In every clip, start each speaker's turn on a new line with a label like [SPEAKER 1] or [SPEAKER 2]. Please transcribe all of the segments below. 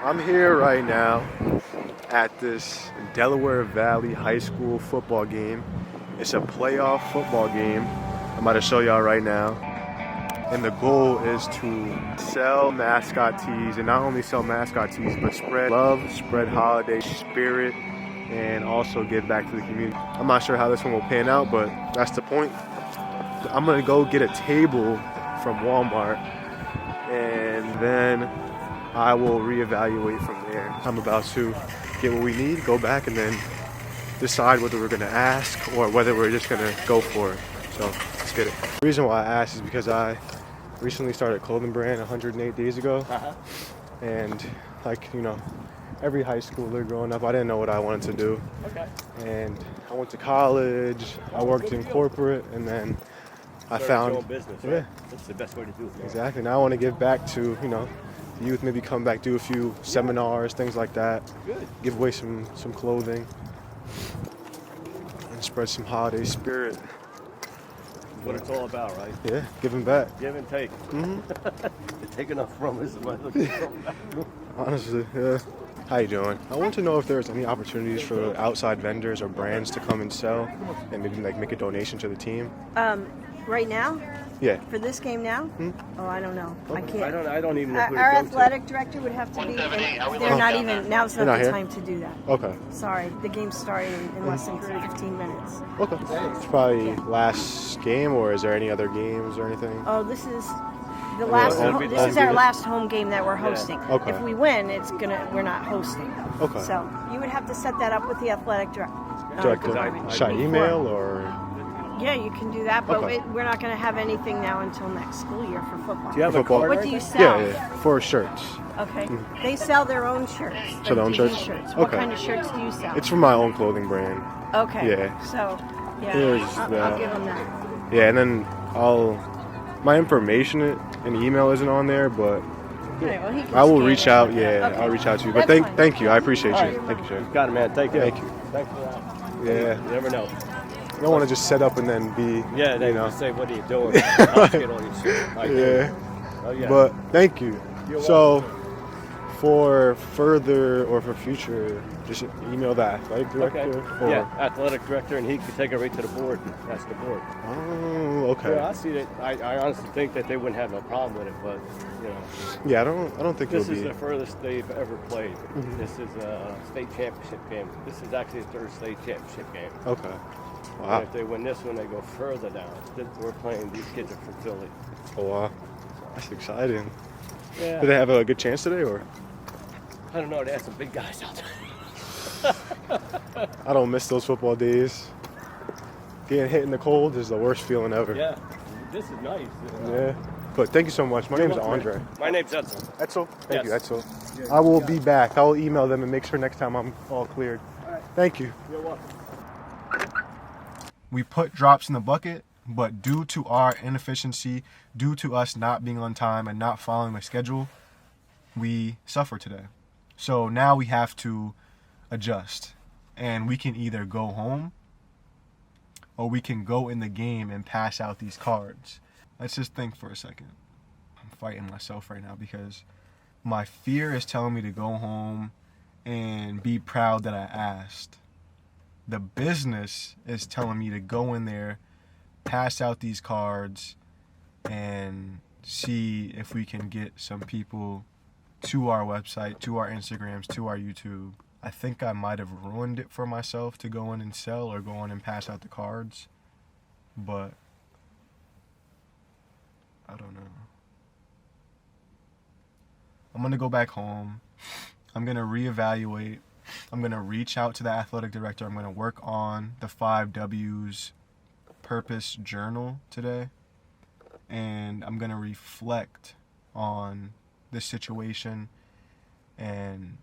[SPEAKER 1] I'm here right now at this Delaware Valley High School football game. It's a playoff football game. I'm about to show y'all right now. And the goal is to sell mascot tees, and not only sell mascot tees, but spread love, spread holiday spirit, and also give back to the community. I'm not sure how this one will pan out, but that's the point. I'm gonna go get a table from Walmart, and then I will reevaluate from there. I'm about to get what we need, go back, and then decide whether we're gonna ask or whether we're just gonna go for it. So let's get it. The reason why I asked is because I recently started a clothing brand 108 days ago. And every high schooler growing up, I didn't know what I wanted to do.
[SPEAKER 2] Okay.
[SPEAKER 1] And I went to college, I worked in corporate, and then I found
[SPEAKER 2] your own business, right? That's the best way to do it. Man.
[SPEAKER 1] Exactly. Now I want to give back to, youth, maybe come back, do a few seminars, things like that.
[SPEAKER 2] Good.
[SPEAKER 1] Give away some clothing and spread some holiday spirit.
[SPEAKER 2] What it's all about, right?
[SPEAKER 1] Yeah, giving back.
[SPEAKER 2] Give and take.
[SPEAKER 1] Mm-hmm.
[SPEAKER 2] Taking enough from us is what looking from back.
[SPEAKER 1] Honestly, yeah. How you doing? I want to know if there's any opportunities for outside vendors or brands to come and sell and maybe make a donation to the team.
[SPEAKER 3] Right now?
[SPEAKER 1] Yeah.
[SPEAKER 3] For this game now? Oh, I don't know. I can't.
[SPEAKER 2] I don't even know who to
[SPEAKER 3] Our
[SPEAKER 2] go
[SPEAKER 3] athletic director would have to be. They're not even. Now's not the time to do that.
[SPEAKER 1] Okay.
[SPEAKER 3] Sorry, the game's starting in less than 15 minutes.
[SPEAKER 1] Okay. It's probably last game, or is there any other games or anything?
[SPEAKER 3] Oh, this is the last. This is our last home game that we're hosting.
[SPEAKER 1] Okay.
[SPEAKER 3] If we win, we're not hosting.
[SPEAKER 1] Okay.
[SPEAKER 3] So you would have to set that up with the athletic
[SPEAKER 1] Director. Should I email or?
[SPEAKER 3] Yeah, you can do that, but
[SPEAKER 1] Okay.
[SPEAKER 3] we're not going to have anything now until next school year for football.
[SPEAKER 2] Do you have
[SPEAKER 1] For
[SPEAKER 2] a
[SPEAKER 1] football?
[SPEAKER 2] card?
[SPEAKER 3] What do you sell?
[SPEAKER 1] Yeah, for shirts.
[SPEAKER 3] Okay. They sell their own shirts.
[SPEAKER 1] So their own
[SPEAKER 3] like
[SPEAKER 1] shirts?
[SPEAKER 3] T-shirts. What
[SPEAKER 1] Okay.
[SPEAKER 3] kind of shirts do you sell?
[SPEAKER 1] It's from my own clothing brand.
[SPEAKER 3] Okay.
[SPEAKER 1] Yeah.
[SPEAKER 3] So,
[SPEAKER 1] There's
[SPEAKER 3] I'll
[SPEAKER 1] that.
[SPEAKER 3] give them that.
[SPEAKER 1] Yeah, and then my information and email isn't on there, but
[SPEAKER 3] Okay, well, he can
[SPEAKER 1] I will
[SPEAKER 3] scan
[SPEAKER 1] reach
[SPEAKER 3] it.
[SPEAKER 1] out. Yeah,
[SPEAKER 3] Okay.
[SPEAKER 1] I'll reach out to you. But
[SPEAKER 3] That's fine.
[SPEAKER 1] thank you. I appreciate
[SPEAKER 2] All
[SPEAKER 1] you.
[SPEAKER 2] right.
[SPEAKER 1] Thank you, sir.
[SPEAKER 2] Got it, man. Take care.
[SPEAKER 1] Thank you.
[SPEAKER 2] Thanks for that.
[SPEAKER 1] Yeah.
[SPEAKER 2] You never know.
[SPEAKER 1] I don't want to just set up and then be.
[SPEAKER 2] Yeah, they
[SPEAKER 1] you know.
[SPEAKER 2] just say, what are you doing? I'll get on your shit. I do.
[SPEAKER 1] Yeah.
[SPEAKER 2] Oh, yeah.
[SPEAKER 1] But thank you.
[SPEAKER 2] You're
[SPEAKER 1] So, for further or for future, just email the athletic director.
[SPEAKER 2] Okay. Yeah, athletic director, and he could take it right to the board. That's the board.
[SPEAKER 1] Oh, okay.
[SPEAKER 2] Yeah, I see that. I honestly think that they wouldn't have no problem with it, but
[SPEAKER 1] Yeah, I don't think
[SPEAKER 2] this
[SPEAKER 1] it'll
[SPEAKER 2] is
[SPEAKER 1] be.
[SPEAKER 2] the furthest they've ever played. This is a state championship game. This is actually a third state championship game.
[SPEAKER 1] Okay.
[SPEAKER 2] And
[SPEAKER 1] Wow.
[SPEAKER 2] if they win this one, they go further down. We're playing. These kids are from Philly.
[SPEAKER 1] Oh, wow. That's exciting.
[SPEAKER 2] Yeah.
[SPEAKER 1] Did they have a good chance today, or?
[SPEAKER 2] I don't know. They had some big guys out there.
[SPEAKER 1] I don't miss those football days. Getting hit in the cold is the worst feeling ever.
[SPEAKER 2] Yeah. This is nice.
[SPEAKER 1] Yeah. But thank you so much. My name's
[SPEAKER 2] welcome,
[SPEAKER 1] Andre.
[SPEAKER 2] man. My name's Edsel.
[SPEAKER 1] Etzel? Thank you,
[SPEAKER 2] Yes.
[SPEAKER 1] Etzel. I will be back. I will email them and make sure next time I'm all cleared.
[SPEAKER 2] All right.
[SPEAKER 1] Thank you.
[SPEAKER 2] You're welcome.
[SPEAKER 1] We put drops in the bucket, but due to our inefficiency, due to us not being on time and not following the schedule, we suffer today. So now we have to adjust. And we can either go home or we can go in the game and pass out these cards. Let's just think for a second. I'm fighting myself right now because my fear is telling me to go home and be proud that I asked. The business is telling me to go in there, pass out these cards, and see if we can get some people to our website, to our Instagrams, to our YouTube. I think I might have ruined it for myself to go in and sell or go in and pass out the cards, but I don't know. I'm going to go back home. I'm going to reevaluate. I'm going to reach out to the athletic director. I'm going to work on the 5 W's purpose journal today. And I'm going to reflect on this situation and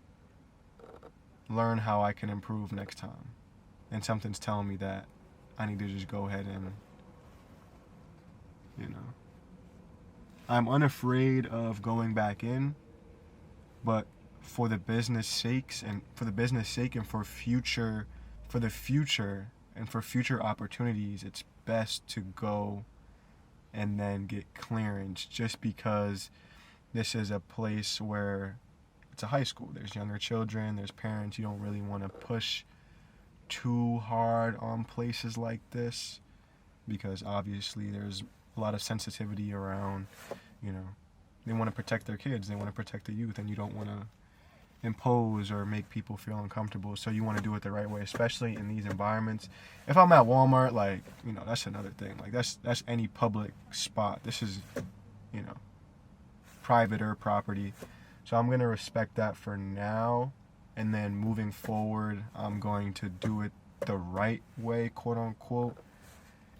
[SPEAKER 1] learn how I can improve next time. And something's telling me that I need to just go ahead and, I'm unafraid of going back in, but for the business sake and for future opportunities, it's best to go and then get clearance, just because this is a place where it's a high school. There's younger children, there's parents. You don't really want to push too hard on places like this because obviously there's a lot of sensitivity around, you know, they want to protect their kids, they want to protect the youth, and you don't want to impose or make people feel uncomfortable. So you want to do it the right way, especially in these environments. If I'm at Walmart, like, you know, that's another thing. Like that's any public spot. This is, you know, private or property. So I'm going to respect that for now. And then moving forward, I'm going to do it the right way, quote unquote,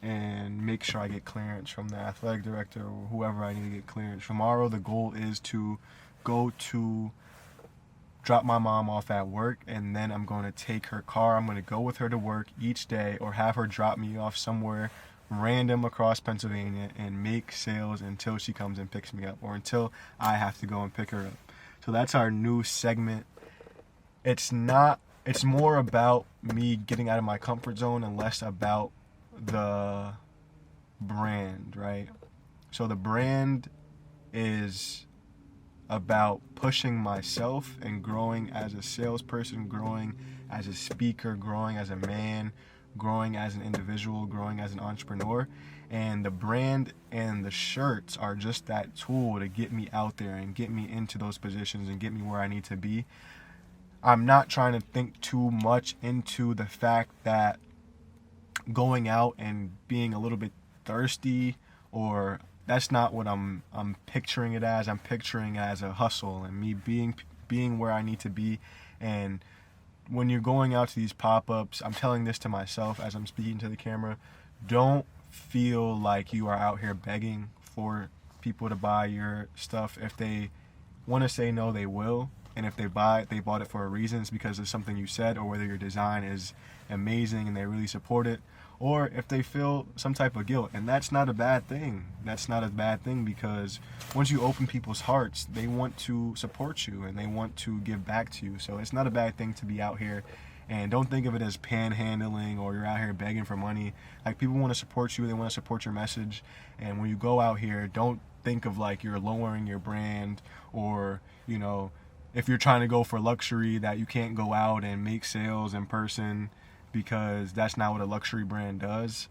[SPEAKER 1] and make sure I get clearance from the athletic director or whoever I need to get clearance. Tomorrow, the goal is to go to drop my mom off at work, and then I'm going to take her car. I'm going to go with her to work each day or have her drop me off somewhere random across Pennsylvania and make sales until she comes and picks me up or until I have to go and pick her up. So that's our new segment. It's more about me getting out of my comfort zone and less about the brand, right? So the brand is about pushing myself and growing as a salesperson, growing as a speaker, growing as a man, growing as an individual, growing as an entrepreneur. And the brand and the shirts are just that tool to get me out there and get me into those positions and get me where I need to be. I'm not trying to think too much into the fact that going out and being a little bit thirsty, or that's not what I'm picturing it as. I'm picturing it as a hustle and me being where I need to be. And when you're going out to these pop-ups, I'm telling this to myself as I'm speaking to the camera, don't feel like you are out here begging for people to buy your stuff. If they want to say no, they will. And if they buy it, they bought it for a reason. It's because of something you said, or whether your design is amazing and they really support it, or if they feel some type of guilt. And that's not a bad thing. That's not a bad thing, because once you open people's hearts, they want to support you and they want to give back to you. So it's not a bad thing to be out here. And don't think of it as panhandling or you're out here begging for money. Like, people want to support you. They want to support your message. And when you go out here, don't think of like you're lowering your brand, or, you know, if you're trying to go for luxury, that you can't go out and make sales in person, because that's not what a luxury brand does.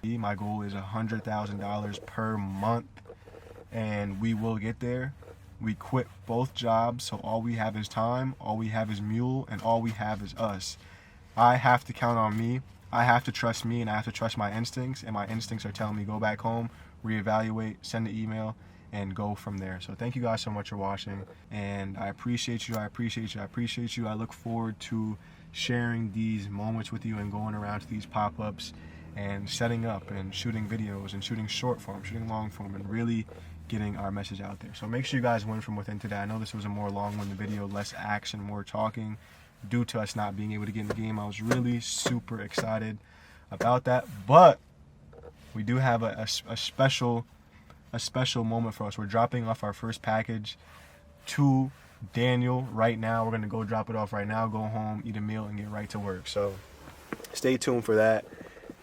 [SPEAKER 1] My goal is $100,000 per month, and we will get there. We quit both jobs, so all we have is time, all we have is MUEL, and all we have is us. I have to count on me. I have to trust me, and I have to trust my instincts, and my instincts are telling me go back home, reevaluate, send an email, and go from there. So thank you guys so much for watching, and I appreciate you. I look forward to sharing these moments with you and going around to these pop-ups and setting up and shooting videos and shooting short form, shooting long form, and really getting our message out there. So make sure you guys win from within today. I know this was a more long-winded video, less action, more talking, due to us not being able to get in the game. I was really super excited about that, but we do have a special moment for us. We're dropping off our first package to Daniel right now. We're going to go drop it off right now, go home, eat a meal, and get right to work. So stay tuned for that.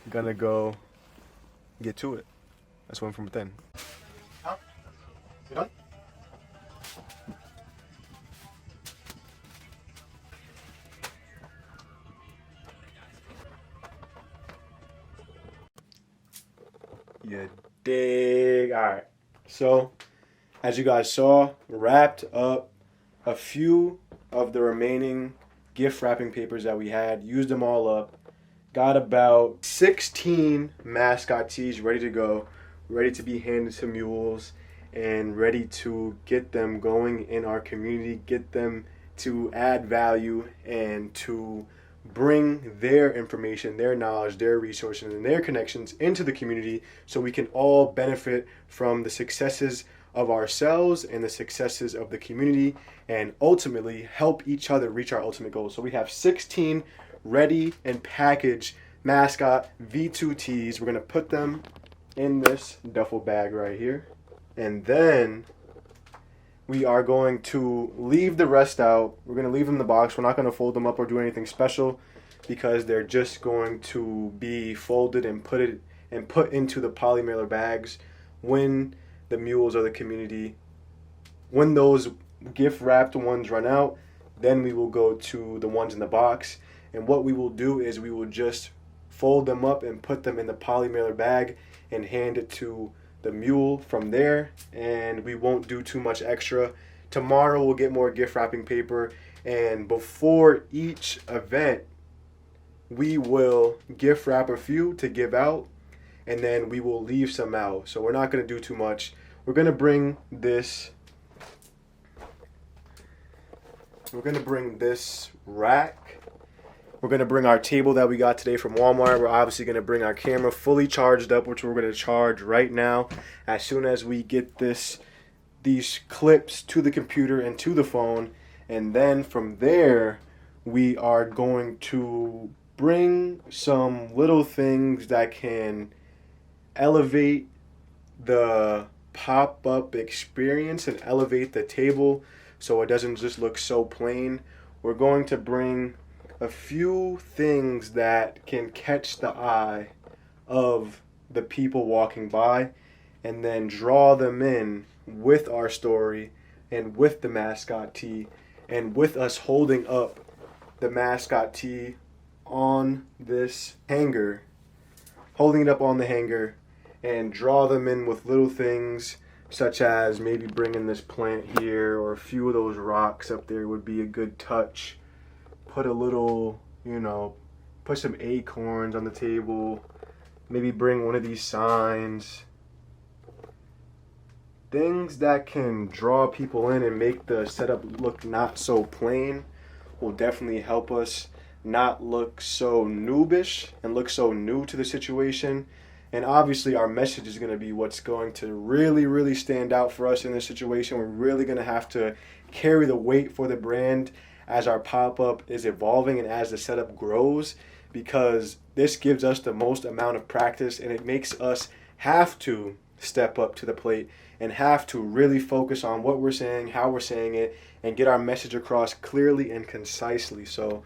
[SPEAKER 1] I'm going to go get to it. Let's win from within. Huh? You done? You dig? Alright. So, as you guys saw, wrapped up a few of the remaining gift wrapping papers that we had, used them all up, got about 16 mascot tees ready to go, ready to be handed to mules, and ready to get them going in our community, get them to add value and to bring their information, their knowledge, their resources, and their connections into the community, so we can all benefit from the successes of ourselves and the successes of the community, and ultimately help each other reach our ultimate goals. So we have 16 ready and packaged mascot V2 tees. We're going to put them in this duffel bag right here, and then we are going to leave the rest out. We're going to leave them in the box. We're not going to fold them up or do anything special, because they're just going to be folded and put into the poly mailer bags when the mules or the community, when those gift wrapped ones run out, then we will go to the ones in the box. And what we will do is we will just fold them up and put them in the poly mailer bag and hand it to the mule from there. And we won't do too much extra. Tomorrow we'll get more gift wrapping paper, and before each event we will gift wrap a few to give out, and then we will leave some out. So we're not going to do too much. We're going to bring this rack. We're going to bring our table that we got today from Walmart. We're obviously going to bring our camera fully charged up, which we're going to charge right now as soon as we get these clips to the computer and to the phone. And then from there we are going to bring some little things that can elevate the pop-up experience and elevate the table so it doesn't just look so plain. We're going to bring a few things that can catch the eye of the people walking by, and then draw them in with our story and with the mascot tee, and with us holding up the mascot tee on this hanger, holding it up on the hanger, and draw them in with little things such as maybe bringing this plant here, or a few of those rocks up there would be a good touch. Put a little, put some acorns on the table, maybe bring one of these signs. Things that can draw people in and make the setup look not so plain will definitely help us not look so noobish and look so new to the situation. And obviously our message is going to be what's going to really, really stand out for us in this situation. We're really going to have to carry the weight for the brand as our pop-up is evolving and as the setup grows, because this gives us the most amount of practice, and it makes us have to step up to the plate and have to really focus on what we're saying, how we're saying it, and get our message across clearly and concisely. So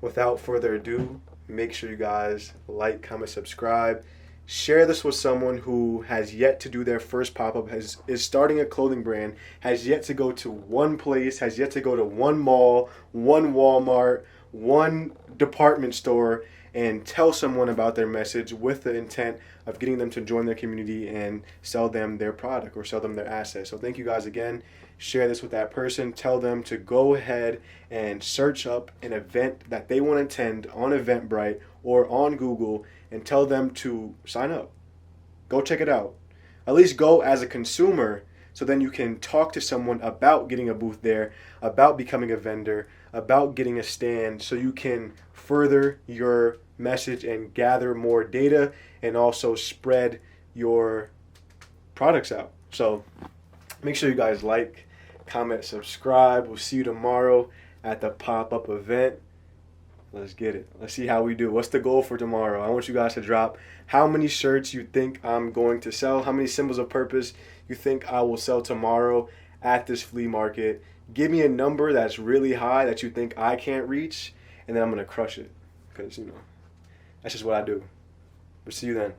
[SPEAKER 1] without further ado, make sure you guys like, comment, subscribe. Share this with someone who has yet to do their first pop-up, is starting a clothing brand, has yet to go to one place, has yet to go to one mall, one Walmart, one department store, and tell someone about their message with the intent of getting them to join their community and sell them their product or sell them their asset. So thank you guys again. Share this with that person. Tell them to go ahead and search up an event that they want to attend on Eventbrite or on Google, and tell them to sign up. Go check it out. At least go as a consumer, so then you can talk to someone about getting a booth there, about becoming a vendor, about getting a stand, so you can further your message and gather more data and also spread your products out. So make sure you guys like, comment, subscribe. We'll see you tomorrow at the pop-up event. Let's get it. Let's see how we do. What's the goal for tomorrow? I want you guys to drop how many shirts you think I'm going to sell, how many symbols of purpose you think I will sell tomorrow at this flea market. Give me a number that's really high that you think I can't reach, and then I'm going to crush it, because, that's just what I do. But see you then.